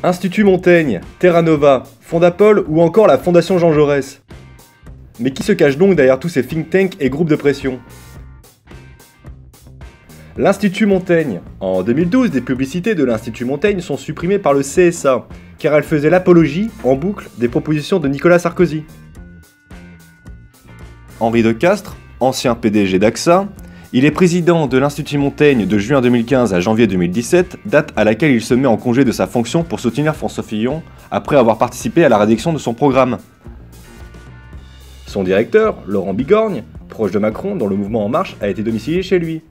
Institut Montaigne, Terra Nova, Fondapol ou encore la Fondation Jean Jaurès. Mais qui se cache donc derrière tous ces think tanks et groupes de pression? L'Institut Montaigne. En 2012, des publicités de l'Institut Montaigne sont supprimées par le CSA, car elles faisaient l'apologie, en boucle, des propositions de Nicolas Sarkozy. Henri de Castres, ancien PDG d'AXA, il est président de l'Institut Montaigne de juin 2015 à janvier 2017, date à laquelle il se met en congé de sa fonction pour soutenir François Fillon, après avoir participé à la rédaction de son programme. Son directeur, Laurent Bigorgne, proche de Macron, dont le mouvement En Marche a été domicilié chez lui.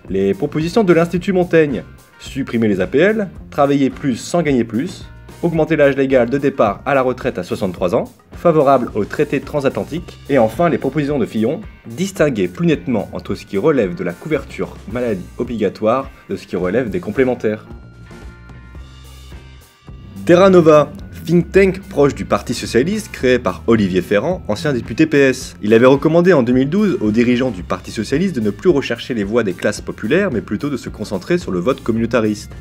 Les propositions de l'Institut Montaigne: supprimer les APL, travailler plus sans gagner plus, augmenter l'âge légal de départ à la retraite à 63 ans, favorable au traité transatlantique, et enfin les propositions de Fillon: distinguer plus nettement entre ce qui relève de la couverture maladie obligatoire de ce qui relève des complémentaires. Terra Nova, think tank proche du Parti Socialiste créé par Olivier Ferrand, ancien député PS. Il avait recommandé en 2012 aux dirigeants du Parti Socialiste de ne plus rechercher les voix des classes populaires, mais plutôt de se concentrer sur le vote communautariste.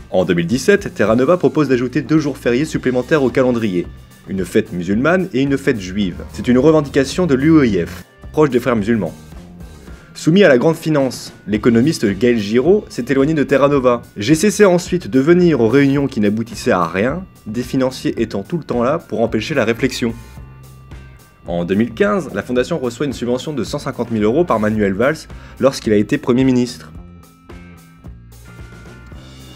En 2017, Terra Nova propose d'ajouter 2 jours fériés supplémentaires au calendrier, une fête musulmane et une fête juive. C'est une revendication de l'UEIF, proche des frères musulmans. Soumis à la grande finance, l'économiste Gaël Giraud s'est éloigné de Terra Nova. J'ai cessé ensuite de venir aux réunions qui n'aboutissaient à rien, des financiers étant tout le temps là pour empêcher la réflexion. En 2015, la fondation reçoit une subvention de 150 000 € par Manuel Valls lorsqu'il a été Premier ministre.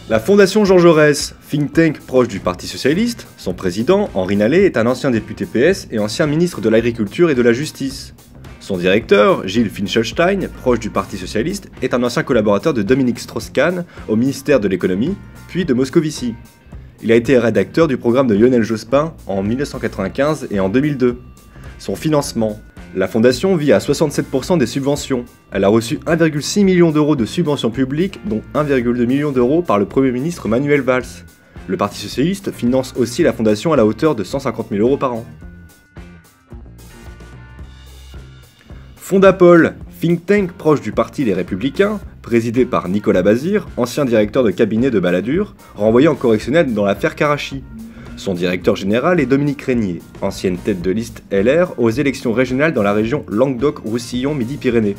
La Fondation Jean Jaurès, think tank proche du Parti Socialiste, son président, Henri Nallet, est un ancien député PS et ancien ministre de l'Agriculture et de la Justice. Son directeur, Gilles Finchelstein, proche du Parti Socialiste, est un ancien collaborateur de Dominique Strauss-Kahn au ministère de l'économie, puis de Moscovici. Il a été rédacteur du programme de Lionel Jospin en 1995 et en 2002. Son financement. La fondation vit à 67% des subventions. Elle a reçu 1,6 million d'euros de subventions publiques, dont 1,2 million d'euros par le Premier ministre Manuel Valls. Le Parti Socialiste finance aussi la fondation à la hauteur de 150 000 € par an. Fondapol, think tank proche du Parti Les Républicains, présidé par Nicolas Bazire, ancien directeur de cabinet de Balladur, renvoyé en correctionnel dans l'affaire Karachi. Son directeur général est Dominique Régnier, ancienne tête de liste LR aux élections régionales dans la région Languedoc-Roussillon-Midi-Pyrénées.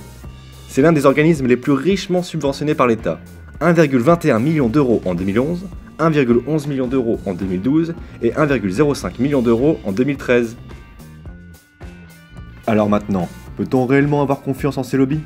C'est l'un des organismes les plus richement subventionnés par l'État. 1,21 million d'euros en 2011, 1,11 million d'euros en 2012 et 1,05 million d'euros en 2013. Alors maintenant, peut-on réellement avoir confiance en ces lobbies ?